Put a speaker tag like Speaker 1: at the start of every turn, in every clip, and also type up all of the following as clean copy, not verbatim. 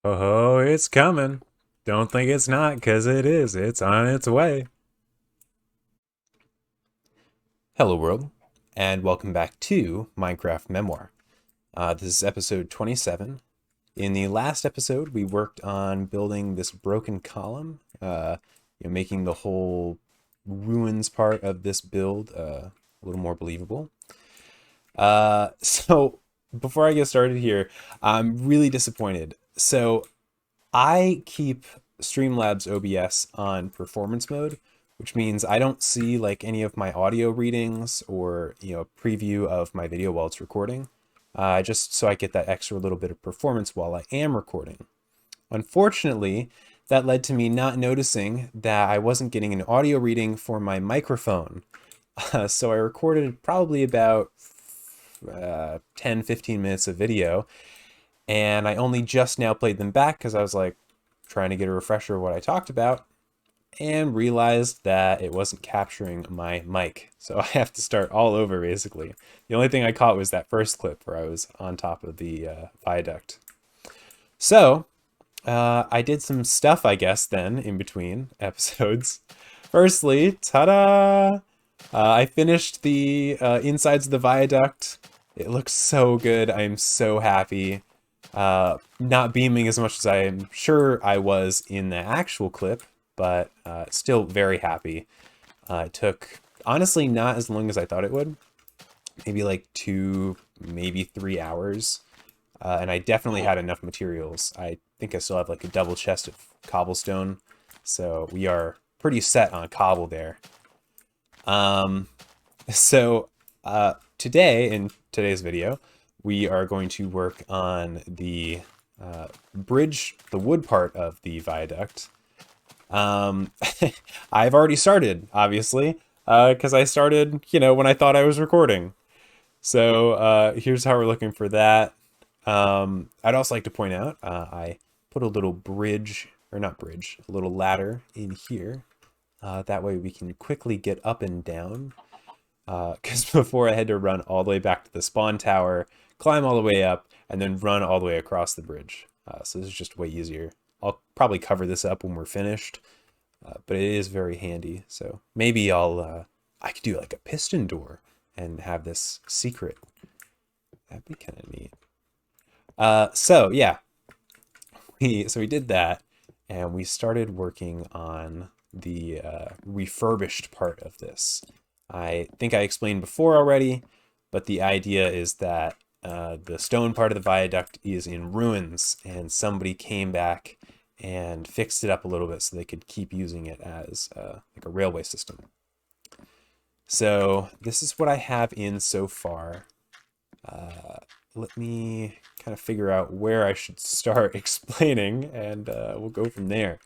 Speaker 1: Oh, it's coming. Don't think it's not, 'cause it is. It's on its way. Hello, world, and welcome back to Minecraft Memoir. This is episode 27. In the last episode, we worked on building this broken column, making the whole ruins part of this build a little more believable. So before I get started here, I'm really disappointed. So I keep Streamlabs OBS on performance mode, which means I don't see like any of my audio readings or preview of my video while it's recording, just so I get that extra little bit of performance while I am recording. Unfortunately, that led to me not noticing that I wasn't getting an audio reading for my microphone. So I recorded probably about 10-15 minutes of video, and I only just now played them back because I was like trying to get a refresher of what I talked about and realized that it wasn't capturing my mic. So I have to start all over basically. The only thing I caught was that first clip where I was on top of the viaduct. So I did some stuff, I guess, then in between episodes. Firstly, ta-da! I finished the insides of the viaduct. It looks so good. I'm so happy. Not beaming as much as I'm sure I was in the actual clip, but still very happy. It took, honestly, not as long as I thought it would. Maybe like 2, maybe 3 hours. And I definitely had enough materials. I think I still have like a double chest of cobblestone. So we are pretty set on cobble there. Um, so today, in today's video, we are going to work on the bridge, the wood part of the viaduct. I've already started, obviously, because I started, when I thought I was recording. So here's how we're looking for that. I'd also like to point out, I put a little bridge, or not bridge, a little ladder in here. That way we can quickly get up and down. Because before I had to run all the way back to the spawn tower, climb all the way up, and then run all the way across the bridge. So this is just way easier. I'll probably cover this up when we're finished, but it is very handy. So maybe I could do like a piston door and have this secret. That'd be kind of neat. So yeah, we did that, and we started working on the refurbished part of this. I think I explained before already, but the idea is that the stone part of the viaduct is in ruins, and somebody came back and fixed it up a little bit so they could keep using it as like a railway system. So this is what I have in so far. Let me kind of figure out where I should start explaining, and we'll go from there.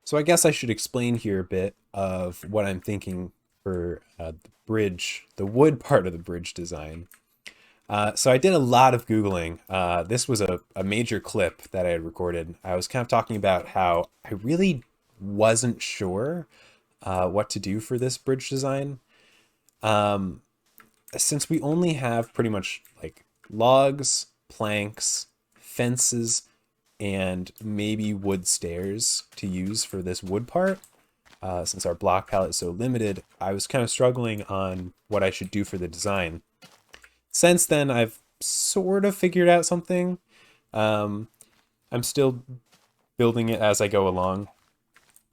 Speaker 1: So I guess I should explain here a bit of what I'm thinking for the bridge, the wood part of the bridge design. So I did a lot of Googling. This was a major clip that I had recorded. I was kind of talking about how I really wasn't sure what to do for this bridge design. Since we only have pretty much like logs, planks, fences, and maybe wood stairs to use for this wood part, since our block palette is so limited, I was kind of struggling on what I should do for the design. Since then, I've sort of figured out something. I'm still building it as I go along.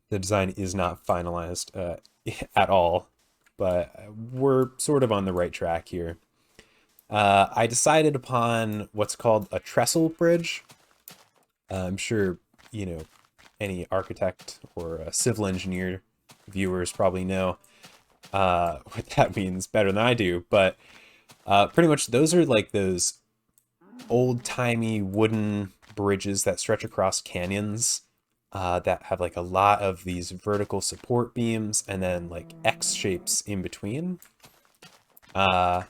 Speaker 1: The design is not finalized at all, but we're sort of on the right track here. I decided upon what's called a trestle bridge. I'm sure, any architect or a civil engineer viewers probably know what that means better than I do, but pretty much those are like those old-timey wooden bridges that stretch across canyons that have like a lot of these vertical support beams and then like X shapes in between. I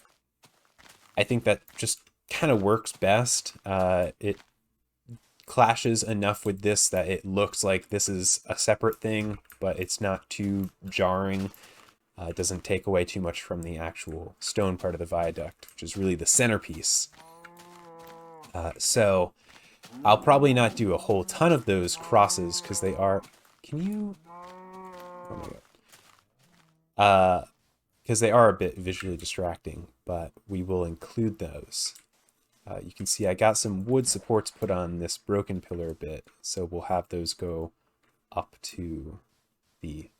Speaker 1: think that just kind of works best. It clashes enough with this that it looks like this is a separate thing, but it's not too jarring. It doesn't take away too much from the actual stone part of the viaduct, which is really the centerpiece. So I'll probably not do a whole ton of those crosses because they are. Can you? Oh my god. Because they are a bit visually distracting, but we will include those. You can see I got some wood supports put on this broken pillar bit, so we'll have those go up to the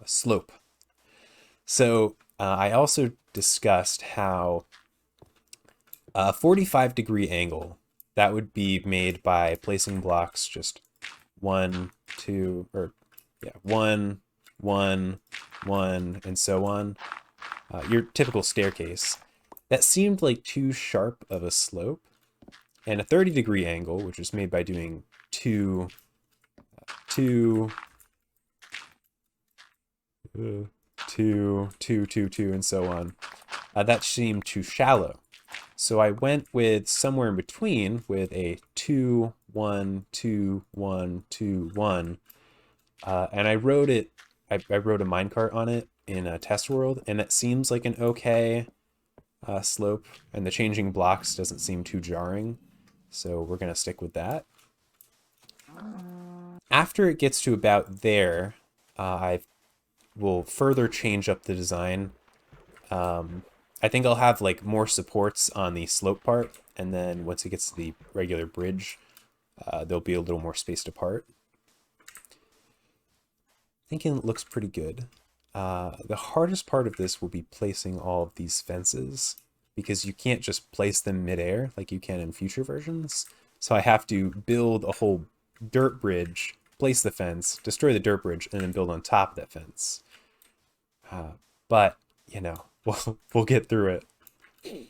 Speaker 1: slope. So I also discussed how a 45-degree angle, that would be made by placing blocks just one, two, or yeah, one, one, and so on. Your typical staircase. That seemed like too sharp of a slope. And a 30-degree angle, which is made by doing two, two, two, and so on. That seemed too shallow. So I went with somewhere in between with a 2, 1, 2, 1, 2, 1. And I wrote it, I wrote a minecart on it in a test world, and it seems like an okay slope, and the changing blocks doesn't seem too jarring. So we're going to stick with that. After it gets to about there, I will further change up the design. I think I'll have like more supports on the slope part, and then once it gets to the regular bridge, they'll be a little more spaced apart. Thinking it looks pretty good. The hardest part of this will be placing all of these fences, because you can't just place them midair like you can in future versions. So I have to build a whole dirt bridge, place the fence, destroy the dirt bridge, and then build on top of that fence. But, you know, we'll get through it.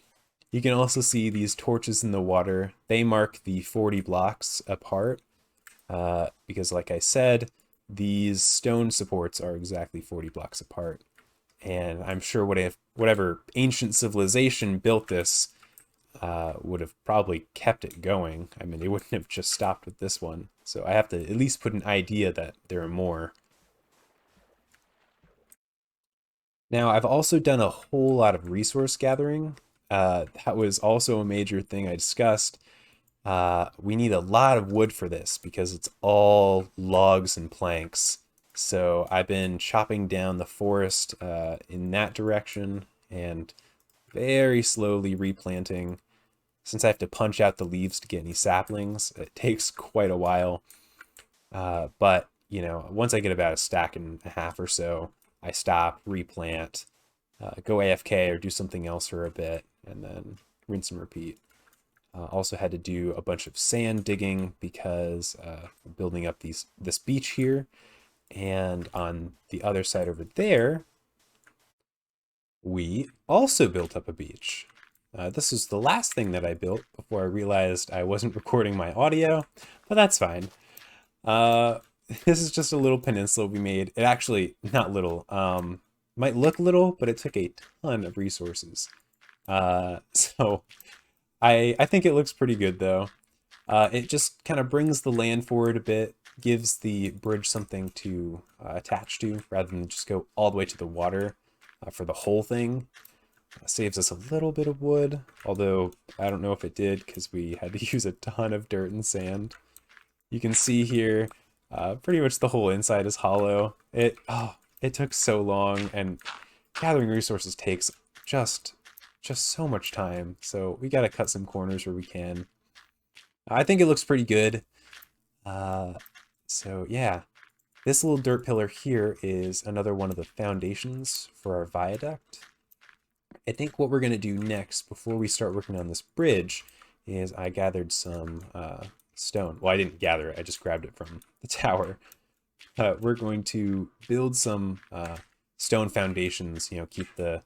Speaker 1: You can also see these torches in the water. They mark the 40 blocks apart, because like I said, these stone supports are exactly 40 blocks apart. And I'm sure whatever ancient civilization built this would have probably kept it going. I mean, they wouldn't have just stopped with this one. So I have to at least put an idea that there are more. Now, I've also done a whole lot of resource gathering. That was also a major thing I discussed. We need a lot of wood for this because it's all logs and planks. So I've been chopping down the forest in that direction and very slowly replanting. Since I have to punch out the leaves to get any saplings, it takes quite a while. But, you know, once I get about a stack and a half or so, I stop, replant, go AFK or do something else for a bit, and then rinse and repeat. Also had to do a bunch of sand digging because we're building up this beach here. And on the other side over there, we also built up a beach. This is the last thing that I built before I realized I wasn't recording my audio, but that's fine. This is just a little peninsula we made. It actually, not little, might look little, but it took a ton of resources. So I think it looks pretty good though. It just kind of brings the land forward a bit, gives the bridge something to attach to rather than just go all the way to the water for the whole thing. Saves us a little bit of wood, although I don't know if it did because we had to use a ton of dirt and sand. You can see here, pretty much the whole inside is hollow. It took so long, and gathering resources takes just so much time. So we got to cut some corners where we can. I think it looks pretty good. So yeah, this little dirt pillar here is another one of the foundations for our viaduct. I think what we're going to do next, before we start working on this bridge, is I gathered some stone. Well, I didn't gather it, I just grabbed it from the tower. We're going to build some stone foundations, you know, keep the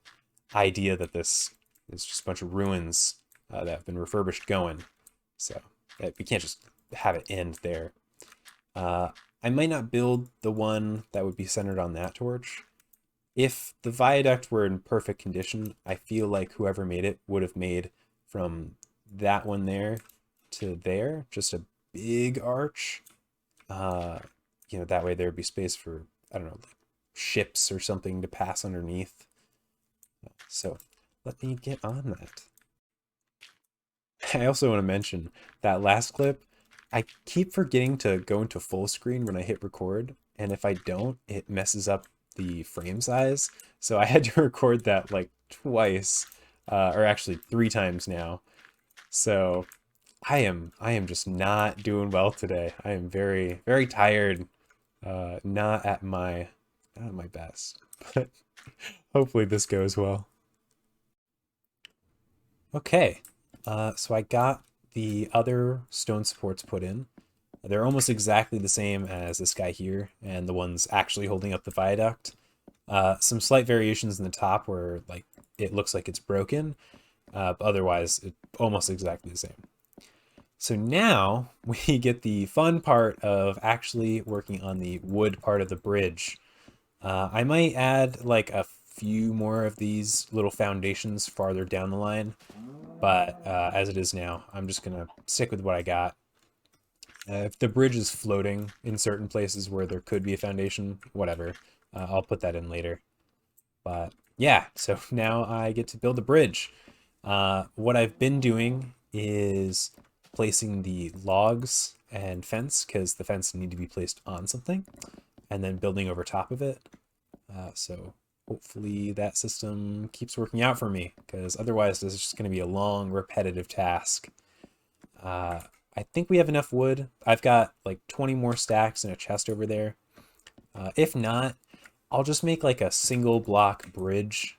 Speaker 1: idea that this is just a bunch of ruins that have been refurbished going. So we can't just have it end there. I might not build the one that would be centered on that torch. If the viaduct were in perfect condition, I feel like whoever made it would have made from that one there to there, just a big arch. You know, that way there'd be space for, I don't know, like ships or something to pass underneath. So let me get on that. I also want to mention that last clip, I keep forgetting to go into full screen when I hit record, and if I don't, it messes up the frame size. So I had to record that like twice, or actually 3 times now. So I am just not doing well today. I am very, very tired. Not at my best. But hopefully this goes well. Okay, so I got the other stone supports put in. They're almost exactly the same as this guy here, and the ones actually holding up the viaduct. Some slight variations in the top where like it looks like it's broken, but otherwise it's almost exactly the same. So now we get the fun part of actually working on the wood part of the bridge. I might add like a few more of these little foundations farther down the line, but as it is now, I'm just gonna stick with what I got. If the bridge is floating in certain places where there could be a foundation, whatever, I'll put that in later. But yeah, so now I get to build a bridge. What I've been doing is placing the logs and fence, because the fence need to be placed on something, and then building over top of it. So hopefully that system keeps working out for me, because otherwise this is just going to be a long, repetitive task. I think we have enough wood. I've got like 20 more stacks in a chest over there. If not, I'll just make like a single block bridge,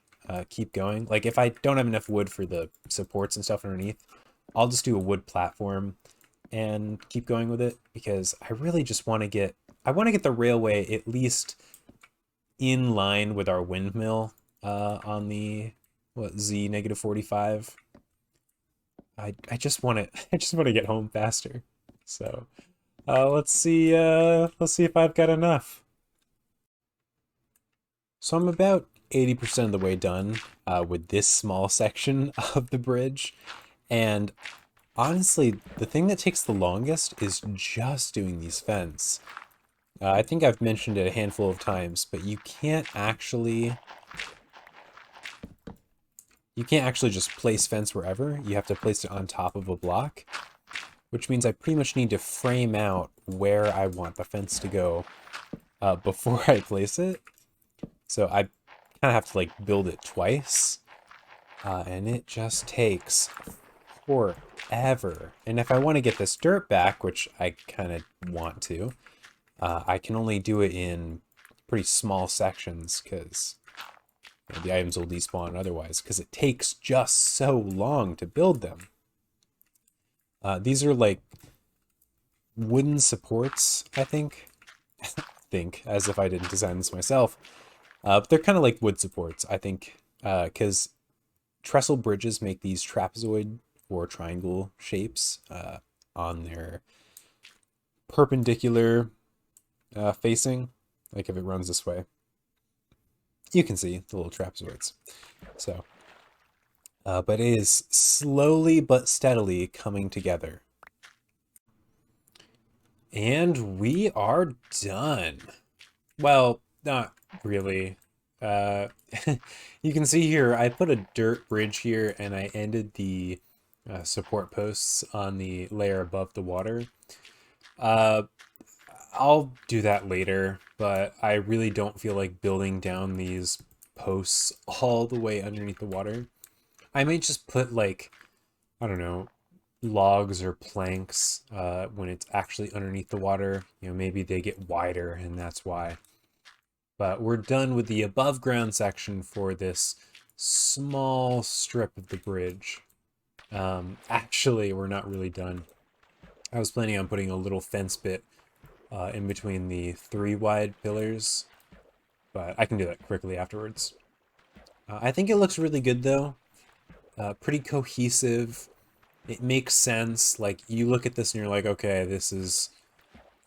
Speaker 1: keep going. Like if I don't have enough wood for the supports and stuff underneath, I'll just do a wood platform and keep going with it, because I really just want to get, the railway at least in line with our windmill on the, what, Z negative 45. I just want to I just want to get home faster. So let's see if I've got enough. So I'm about 80% of the way done with this small section of the bridge, and honestly, the thing that takes the longest is just doing these fence. I think I've mentioned it a handful of times, but you can't actually just place fence wherever. You have to place it on top of a block, which means I pretty much need to frame out where I want the fence to go before I place it. So I kind of have to like build it twice, and it just takes forever. And if I want to get this dirt back, which I kind of want to, I can only do it in pretty small sections, because the items will despawn otherwise, because it takes just so long to build them. These are like wooden supports, I think. As if I didn't design this myself. But they're kind of like wood supports, I think, because trestle bridges make these trapezoid or triangle shapes on their perpendicular facing. Like if it runs this way, you can see the little trapezoids. So, but it is slowly but steadily coming together. And we are done. Well, not really. You can see here, I put a dirt bridge here, and I ended the support posts on the layer above the water. I'll do that later, but I really don't feel like building down these posts all the way underneath the water. I might just put like, I don't know, logs or planks when it's actually underneath the water. You know, maybe they get wider and that's why. But we're done with the above ground section for this small strip of the bridge. Actually, we're not really done. I was planning on putting a little fence bit in between the 3 wide pillars, but I can do that quickly afterwards. I think it looks really good though. Pretty cohesive. It makes sense. Like, you look at this and you're like, okay, this is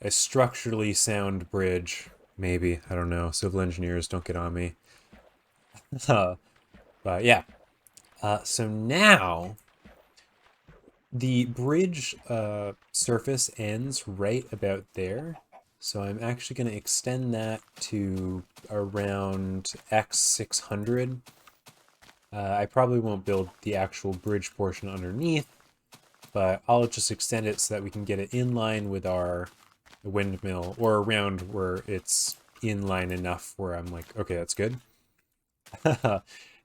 Speaker 1: a structurally sound bridge. Maybe, I don't know. Civil engineers, don't get on me. But yeah. So now the bridge surface ends right about there. So I'm actually going to extend that to around X600. I probably won't build the actual bridge portion underneath, but I'll just extend it so that we can get it in line with our windmill, or around where it's in line enough where I'm like, okay, that's good. And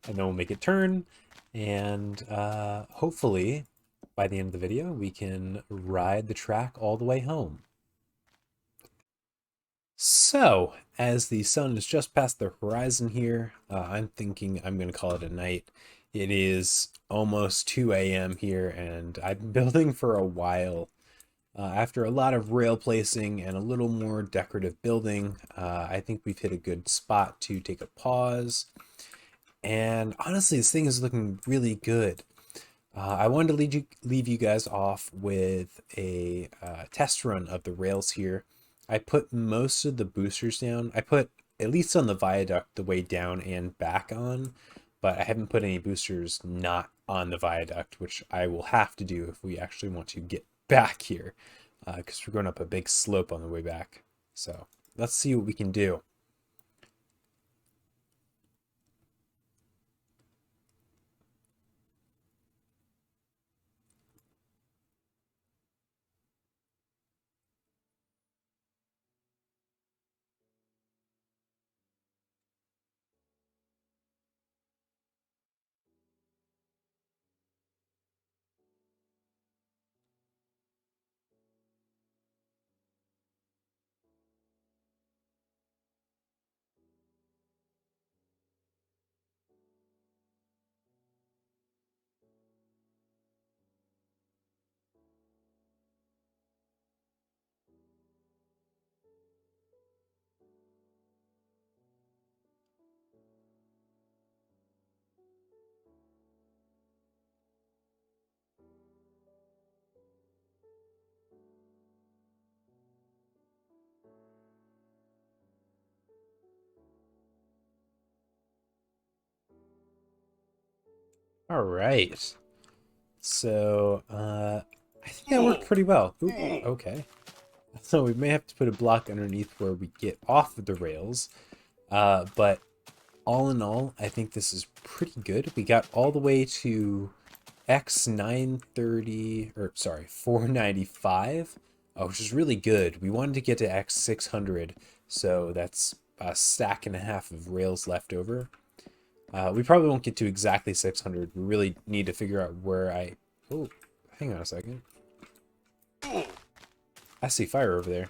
Speaker 1: then we'll make it turn, and hopefully by the end of the video we can ride the track all the way home. So, as the sun is just past the horizon here, I'm thinking I'm going to call it a night. It is almost 2 a.m. here, and I've been building for a while. After a lot of rail placing and a little more decorative building, I think we've hit a good spot to take a pause. And honestly, this thing is looking really good. I wanted to leave you guys off with a test run of the rails here. I put most of the boosters down. I put at least on the viaduct the way down and back on, but I haven't put any boosters not on the viaduct, which I will have to do if we actually want to get back here, because we're going up a big slope on the way back. So let's see what we can do. All right. So, I think that worked pretty well. Ooh, okay. So we may have to put a block underneath where we get off of the rails. But all in all, I think this is pretty good. We got all the way to X930, or sorry, 495, which is really good. We wanted to get to X600, so that's a stack and a half of rails left over. We probably won't get to exactly 600. We really need to figure out where Oh, hang on a second. I see fire over there.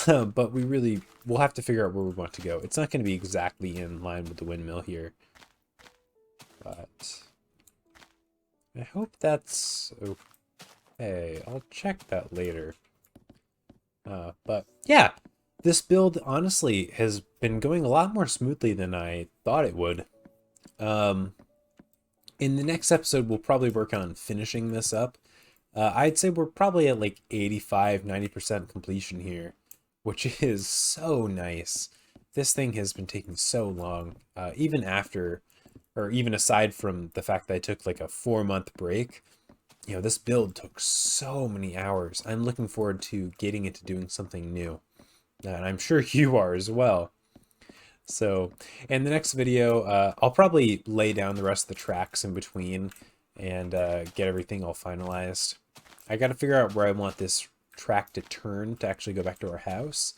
Speaker 1: But we'll have to figure out where we want to go. It's not going to be exactly in line with the windmill here. But I hope that's okay. I'll check that later. But yeah, this build honestly has been going a lot more smoothly than I thought it would. In the next episode, we'll probably work on finishing this up. I'd say we're probably at like 85-90% completion here, which is so nice. This thing has been taking so long, even after, or even aside from the fact that I took like a 4-month break. You know, this build took so many hours. I'm looking forward to getting into doing something new, and I'm sure you are as well. So in the next video, I'll probably lay down the rest of the tracks in between and get everything all finalized. I got to figure out where I want this track to turn to actually go back to our house.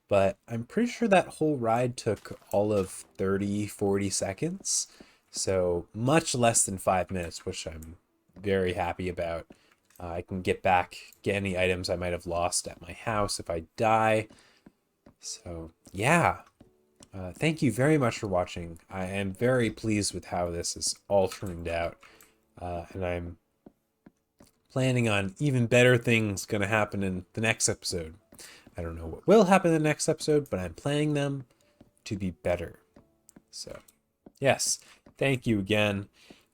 Speaker 1: But I'm pretty sure that whole ride took all of 30-40 seconds. So much less than 5 minutes, which I'm very happy about. I can get back, get any items I might have lost at my house if I die. So yeah. Thank you very much for watching. I am very pleased with how this has all turned out. And I'm planning on even better things going to happen in the next episode. I don't know what will happen in the next episode, but I'm planning them to be better. So, yes, thank you again.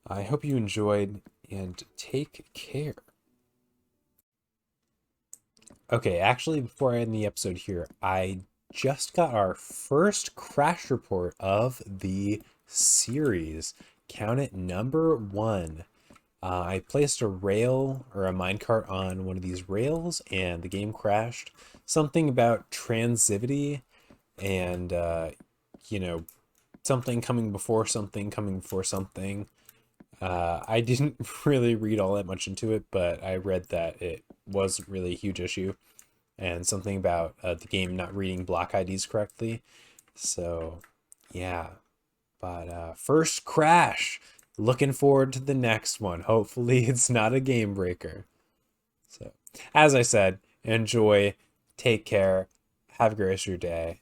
Speaker 1: I hope you enjoyed, and take care. Okay, actually, before I end the episode here, I just got our first crash report of the series. Count it, #1. I placed a rail or a minecart on one of these rails and the game crashed. Something about transivity and, you know, something coming before something coming before something. I didn't really read all that much into it, but I read that it was really a huge issue and something about the game not reading block IDs correctly. So, yeah. But first crash. Looking forward to the next one. Hopefully, it's not a game breaker. So, as I said, enjoy, take care, have a great rest of your day,